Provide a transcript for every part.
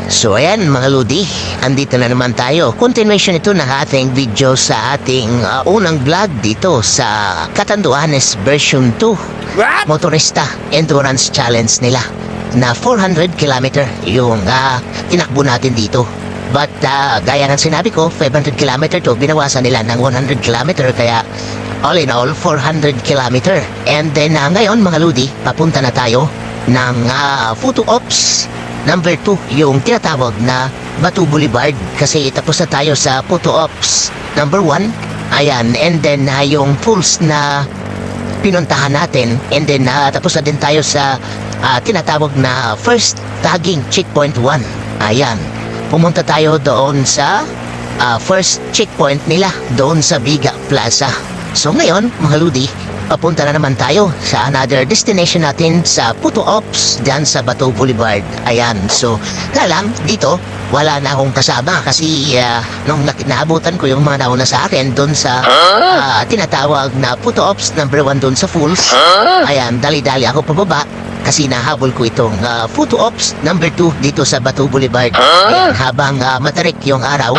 So ayan mga Lodi, andito na naman tayo. Continuation ito ng ating video sa ating unang vlog dito sa Catanduanes version 2. Motorista Endurance Challenge nila na 400 km yung tinakbo natin dito. But gaya ng sinabi ko, 500 km to, binawasan nila ng 100 km kaya all in all 400 km. And then ngayon mga Lodi, papunta na tayo ng photo ops number 2, yung tinatawag na Batu Boulevard, kasi tapos na tayo sa photo ops number 1. Ayan, and then yung pools na pinuntahan natin, and then tapos na din tayo sa tinatawag na first tagging checkpoint 1. Ayan, pumunta tayo doon sa first checkpoint nila doon sa Biga Plaza. So ngayon mga Ludi, papunta na naman tayo sa another destination natin sa Photo Ops dyan sa Batu Boulevard. Ayan, so lang dito wala na akong kasama kasi nung naabutan ko yung mga nauna sa akin doon sa tinatawag na Photo Ops number 1 doon sa Falls. Ayan, dali-dali ako pababa kasi nahabol ko itong Photo Ops number 2 dito sa Batu Boulevard. Ayan, habang matarik yung araw,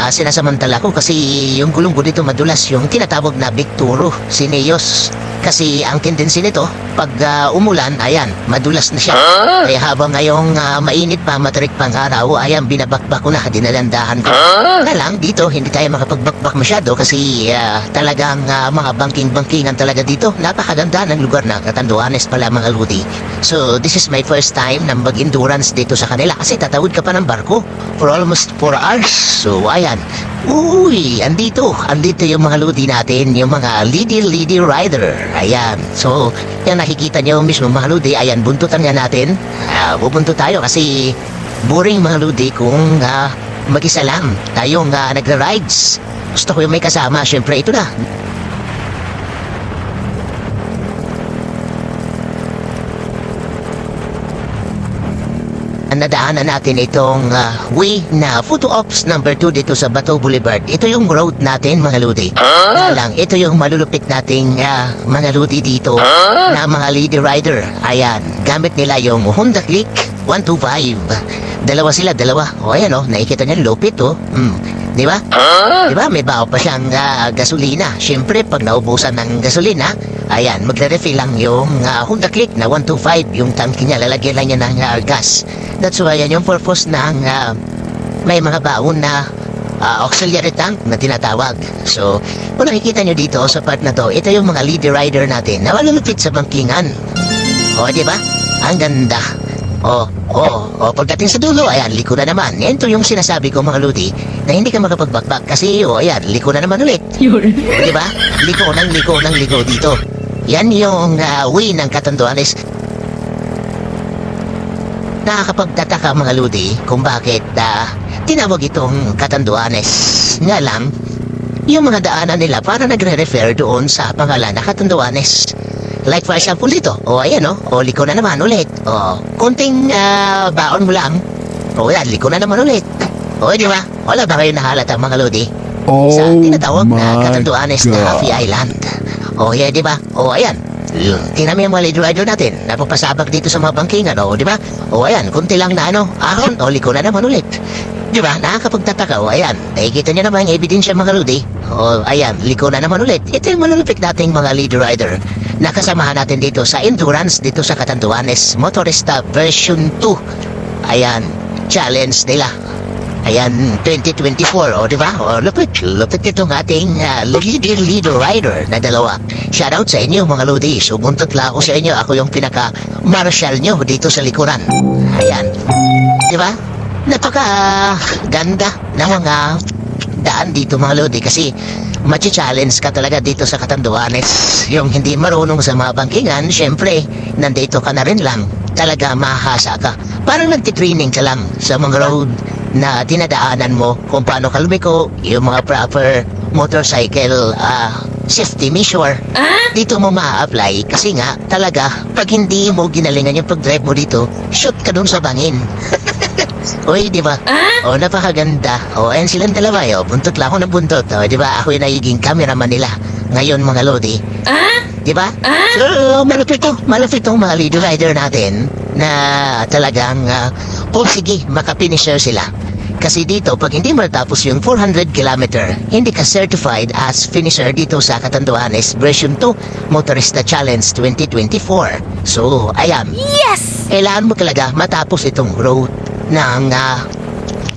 sinasamantala ko kasi yung gulong ko dito madulas, yung tinatawag na Victoro Sineos. Kasi ang tendency nito, pag umulan, ayan, madulas na siya. Kaya habang ngayong mainit pa, matarik pang araw, ayan, binabakbak ko na, dinalandahan ko. Lang dito, hindi tayo makapagbakbak masyado kasi talagang mga bangking-bangkingan talaga dito. Napakaganda ng lugar na Catanduanes pala mga Ludi. So, this is my first time na mag-endurance dito sa kanila kasi tatawid ka pa ng barko for almost 4 hours. So, ayan. Uy, andito yung mga Ludi natin, yung mga lidi rider. Ayan, so yan nakikita nyo mismo mga Ludi. Ayan, buntutan nga natin. Bubunto tayo kasi boring mga Ludi kung mag-isa lang tayong nagra-rides. Gusto ko yung may kasama, syempre ito na. Nadaanan natin itong way na Photo Ops number 2 dito sa Batu Boulevard. Ito yung road natin mga Ludi. Lang, ito yung malulupit nating mga Ludi dito na mga lady rider. Ayan, gamit nila yung Honda Click 125. Dalawa. O ayan o, nakikita niyo lupit o. Di ba? Di ba? May baho pa siyang gasolina. Siyempre, pag naubusan ng gasolina, ayan, magre-refill lang yung Honda Click na 125. Yung tanki niya, lalagyan lang niya ng gas. That's why yan yung purpose ng may mga baon na auxiliary tank na tinatawag. So, kung nakikita nyo dito sa part na to, ito yung mga lady rider natin na malulupit sa bangkingan. O, di ba? Ang ganda. Pagdating sa dulo, ayan, liko na naman. Yan to yung sinasabi ko mga Ludi, na hindi ka makapagbakbak kasi, ayan, liko na naman ulit. O, diba? Liko dito. Yan yung way ng Catanduanes. Nakakapagtataka mga Ludi kung bakit tinawag itong Catanduanes. Nga lang, yung mga daanan nila para nagre-refer doon sa pangalan na Catanduanes. Like for example dito, ayan liko na naman ulit. Konting baon mo lang, yan, liko na naman ulit. Di ba? Wala ba kayo nahalata mga Lodi? Sa tinatawag na Catanduanes na Happy Island. Yan, di ba? Ayan. Tingnan mo yung mga lady rider natin, napapasabak dito sa mga bangkingan, di ba? Ayan, kunti lang na ahon, liko na naman ulit. Di ba? Nakakapagtataka, ayan. Nakikita niyo naman yung ebidensya mga Lodi. Ayan, liko na naman ulit. Ito yung malulupit nating mga lady rider. Nakasamahan natin dito sa endurance dito sa Catanduanes Motorista version 2. Ayan, challenge nila. Ayan, 2024, di ba? Lupit itong ating leader rider na dalawa. Shoutout sa inyo mga Lodi. Subuntot lang ako sa inyo. Ako yung pinaka-marshal nyo dito sa likuran. Ayan, di ba? Napaka-ganda ng mga daan dito mga Lodi kasi machi-challenge ka talaga dito sa Catanduanes. Yung hindi marunong sa mga bangkingan, syempre, nandito ka na rin lang. Talaga mahasa ka. Parang nagtitraining ka lang sa mga road na dinadaanan mo kung paano ka lumiko, yung mga proper motorcycle safety measure. Dito mo ma-apply kasi nga talaga pag hindi mo ginalingan yung pag-drive mo dito, shoot ka dun sa bangin. Di ba? Napakaganda. Ayan silang dalawa, buntot lang ako ng buntot. Di ba? Ako yung nagiging cameraman nila ngayon mga Lodi. Di ba? So, malapit tong mga leader rider natin na talagang O sige, makapinisher sila. Kasi dito, pag hindi matapos yung 400 kilometer, hindi ka certified as finisher dito sa Catanduanes version 2 Motorista Challenge 2024. So, ayan. Yes! Kailangan mo talaga matapos itong road ng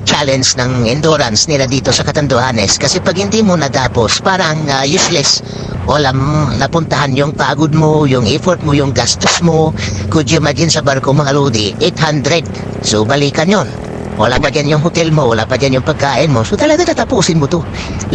challenge ng endurance nila dito sa Catanduanes. Kasi pag hindi mo natapos, parang useless. Walang napuntahan yung pagod mo, yung effort mo, yung gastos mo. Could you imagine sa barko mga lodi? 800. So, balikan yon. Wala pa dyan yung hotel mo, wala pa dyan yung pagkain mo. So talaga tatapusin mo to.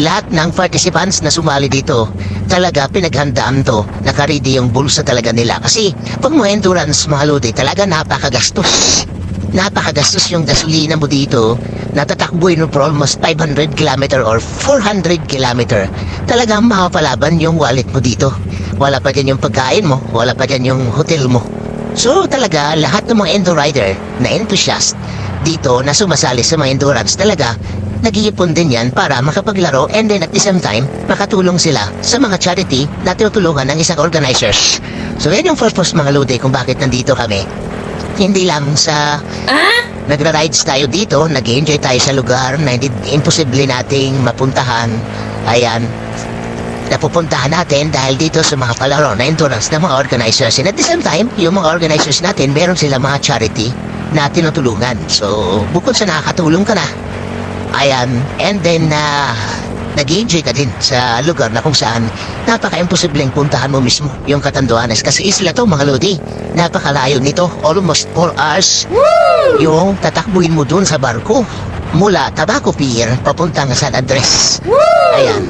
Lahat ng participants na sumali dito, talaga pinaghandaan to. Nakaredy yung bulsa talaga nila. Kasi pag mo endurance mga lodi, talaga napakagastos. Napakagastos yung gasolina mo dito. Natatakbuhin mo for almost 500 kilometer or 400 kilometer. Talagang makapalaban yung wallet mo dito. Wala pa dyan yung pagkain mo, wala pa dyan yung hotel mo. So talaga lahat ng mga endo rider na enthusiast dito na sumasali sa mga endurance talaga nag-iipon din yan para makapaglaro and then at the same time makatulong sila sa mga charity na tinutulungan ng isang organizers. So yan yung purpose mga lodi kung bakit nandito kami. Hindi lang sa nagra-rides tayo dito, nag-enjoy tayo sa lugar na hindi imposible nating mapuntahan. Ayan, napupuntahan natin dahil dito sa mga palaro na endurance ng mga organizers. And at the same time, yung mga organizers natin, meron sila mga charity na tinutulungan. So, bukod sa nakakatulong ka na, ayan, and then nag-enjoy ka din sa lugar na kung saan napaka-imposibleng puntahan mo mismo yung Catanduanes. Kasi isla to mga lodi, napakalayo nito, almost 4 hours. Woo! Yung tatakbuhin mo dun sa barko mula Tabaco Pier papuntang San Andres. Woo! Ayan.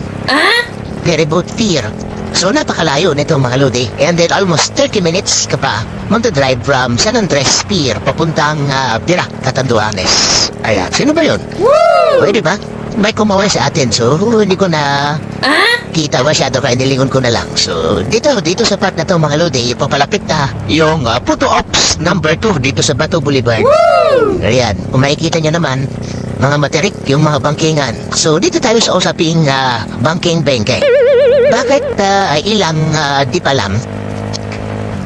Ferryboat Pier. So napakalayo nito mga lodi. And then almost 30 minutes ka pa magdadrive from San Andres Pier papuntang Pira, Catanduanes. Ayan, sino ba yun? Woo! Pwede ba? May kumaway sa atin, so hindi ko na kita masyado kaya nilingon ko na lang. So dito sa part na to mga lodi, papalapit na yung photo ops number 2 dito sa Bato Boulevard. Woo! Ayan, kung makikita nyo naman mga materik, yung mga bangkingan. So dito tayo sa usaping bangking-bengkeng. Bakit ilang di pa lang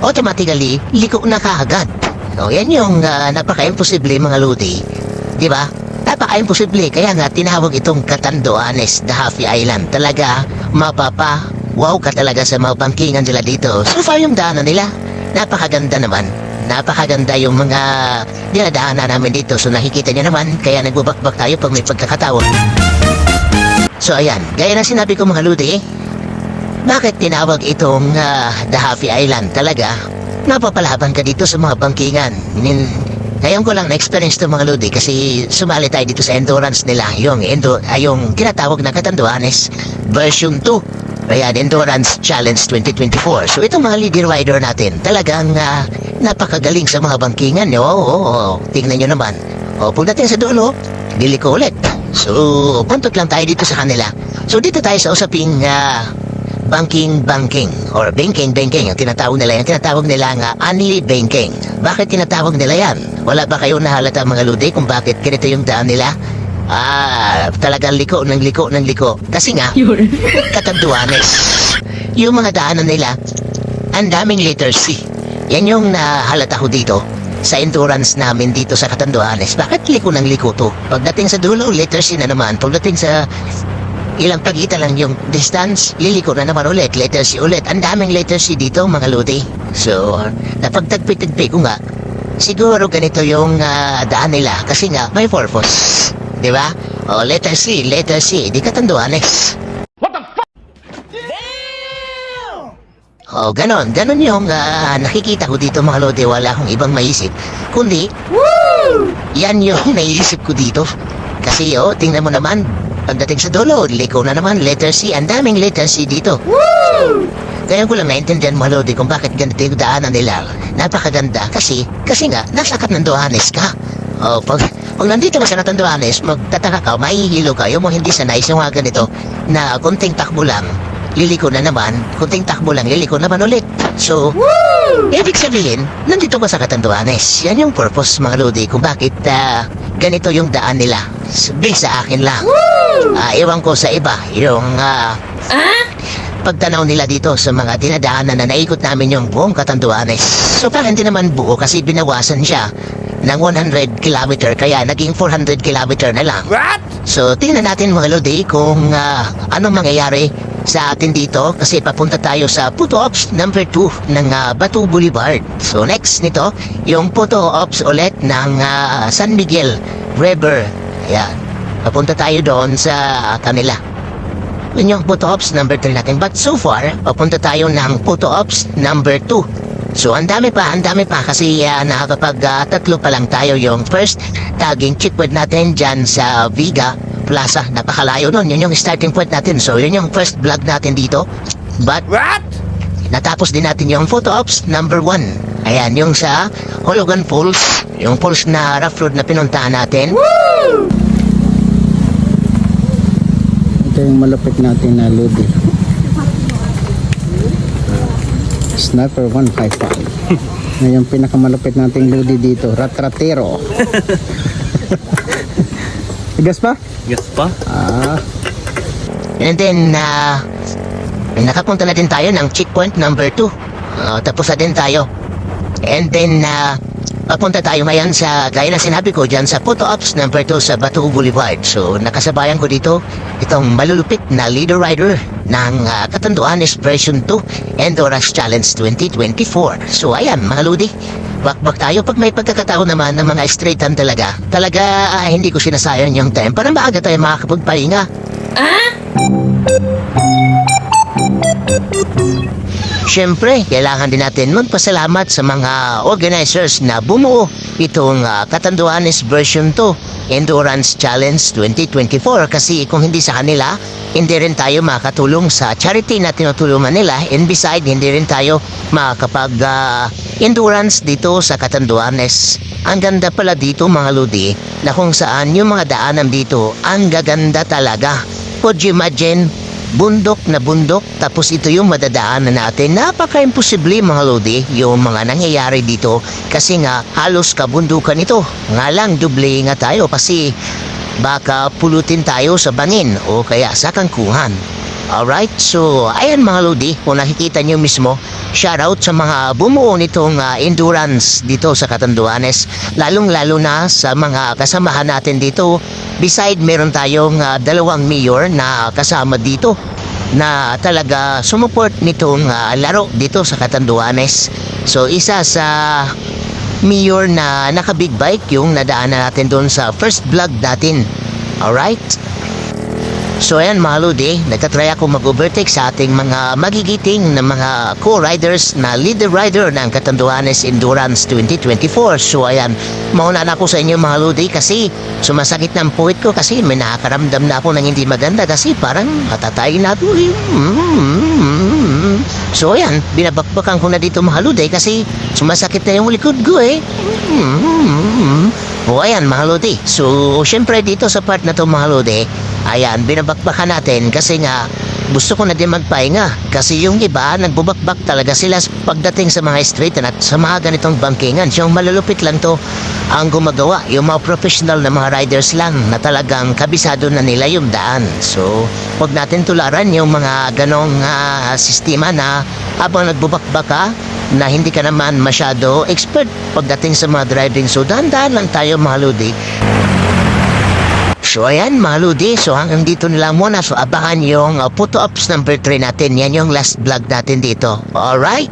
automatically liko na kaagad? So yan yung napaka-imposible mga lodi, di ba? Napaka-imposible, kaya nga tinawag itong Catanduanes, the Happy Island. Talaga wow ka talaga sa mga bangkingan nila dito. So far yung daanan nila, napakaganda naman. Napakaganda yung mga dinadaanan namin dito. So nakikita niyo naman, kaya nagbubakbak tayo pag may pagkakataon. So ayan, gaya na sinabi ko mga lodi, bakit tinawag itong the Happy Island? Talaga napapalaban ka dito sa mga bangkingan. Ngayon ko lang na-experience to mga lodi kasi sumali tayo dito sa endurance nila. Yung tinatawag na Catanduanes version 2. Ayan, Endurance Challenge 2024. So itong mga leader rider natin, talagang napakagaling sa mga bangkingan. Tingnan nyo naman. Pagdating sa dulo, bili ko ulit. So, puntot lang tayo dito sa kanila. So dito tayo sa usaping banking or banking yung tinatawag nila nga Anli Banking. Bakit tinatawag nila yan? Wala ba kayong nahalata mga lodi kung bakit ganito yung daan nila? Talagang liko ng liko. Kasi nga, Catanduanes. Yung mga daanan nila, ang daming letter C. Yan yung nahalata ko dito sa endurance namin dito sa Catanduanes. Bakit liko ng liko to? Pagdating sa dulo, letter C na naman. Pagdating sa ilang pagitan lang yung distance, liliko na naman ulit, letter C ulit. Ang daming letter C dito mga lodi. So, napagtagpi-tagpi ko nga, siguro ganito yung daan nila kasi nga may purpose. Di ba? Letter C, di Catanduanes. What the fuck? Damn! Ganon yung nakikita ko dito mga lodi. Wala akong ibang maisip kundi, yan yung naisip ko dito. Kasi tingnan mo naman, pagdating sa dulo, liko na naman, letter C. Ang daming letter C dito. Woo! Kaya ko lang naintindihan mga lodi kung bakit ganito yung daanan nila. Napakaganda kasi nga, nasa Catanduanes ka. Pag nandito ka sa Catanduanes, magtataka ka, mahihilo ka. Yung mga hindi sanay sa mga ganito na konting takbo lang, liliko na naman, konting takbo lang, liliko naman ulit. So, ibig sabihin, nandito ka sa Catanduanes. Yan yung purpose mga lodi kung bakit ganito yung daan nila. Based sa akin lang. Ewan ko sa iba, yung pagtanaw nila dito sa mga dinadaanan na naikot namin yung buong Catanduanes. So parang hindi naman buo kasi binawasan siya ng 100 kilometer kaya naging 400 kilometer na lang. So, tingnan natin mga lodi kung anong mangyayari sa atin dito kasi papunta tayo sa Photo Ops number 2 ng Batu Boulevard. So, next nito, yung Photo Ops ulit ng San Miguel River. Ayan. Papunta tayo doon sa kanila. Yun yung Photo Ops number 3 natin. But so far, papunta tayo ng Photo Ops number 2. So, ang dami pa kasi nakakapag tatlo pa lang tayo yung first tagging checkpoint natin dyan sa Viga Plaza. Napakalayo nun. Yun yung starting point natin. So, yun yung first vlog natin dito. But, natapos din natin yung Photo Ops number 1. Ayan, yung sa Hologan Falls. Yung falls na rough road na pinuntahan natin. Woo! Ito yung malapit natin na lodi. Sniper 155. Na yung pinakamalapit nating lodi dito, Ratratero. Gas pa? Gas pa? And then, nakapunta na din tayo ng checkpoint number 2. Tapos na din tayo. And then, papunta tayo ngayon sa, gaya na sinabi ko dyan, sa Photo Ops number 2 sa Batu Boulevard. So, nakasabayan ko dito itong malulupit na leader rider ng Catanduanes Version 2 Endurance Challenge 2024. So, ayan, mga lodi. Bakbak tayo pag may pagkakataon naman ng mga straightan talaga. Hindi ko sinasayang yung time para maaga tayo makakapagpahinga. Siyempre, kailangan din natin magpasalamat sa mga organizers na bumuo itong Catanduanes Version 2 Endurance Challenge 2024 kasi kung hindi sa kanila, hindi rin tayo makatulong sa charity na tinutulungan nila and beside, hindi rin tayo makakapag-endurance dito sa Catanduanes. Ang ganda pala dito mga lodi na kung saan yung mga daanan dito, ang gaganda talaga. Could you imagine? Bundok na bundok, tapos ito yung madadaanan natin. Napaka-imposible mga lodi yung mga nangyayari dito kasi nga halos kabundukan ito. Nga lang, duble nga tayo kasi baka pulutin tayo sa bangin o kaya sa kangkungan. Alright, so ayan mga lodi, kung nakikita nyo mismo, shoutout sa mga bumuo nitong endurance dito sa Catanduanes, lalong-lalo na sa mga kasamahan natin dito. Beside, meron tayong dalawang mayor na kasama dito na talaga sumuport nitong laro dito sa Catanduanes. So, isa sa mayor na naka-big bike yung nadaanan natin doon sa first vlog natin. Alright? So ayan mga lodi, nagtatry ako mag-overtake sa ating mga magigiting na mga co-riders na leader rider ng Catanduanes Endurance 2024. So ayan, mauna na ako sa inyo mga lodi kasi sumasakit ng puwit ko kasi may nakakaramdam na ako ng hindi maganda kasi parang matatayin na ito. So ayan, binabakbakan ko na dito mga lodi kasi sumasakit na yung likod ko eh. O ayan mga lodi, so syempre dito sa part na to mga lodi, ayan, binabakbakan natin kasi nga gusto ko na din magpahinga kasi yung iba nagbubakbak talaga sila pagdating sa mga straight at sa mga ganitong bangkingan. Yung malulupit lang to ang gumagawa, yung mga professional na mga riders lang na talagang kabisado na nila yung daan. So huwag natin tularan yung mga ganong sistema na habang nagbubakbak ka na hindi ka naman masyado expert pagdating sa mga driving. So dahan-dahan lang tayo mga lodi. So ayan mga lodi, so hanggang dito na lang muna. So abangan yung Photo Ops number 3 natin. Yan yung last vlog natin dito. Alright?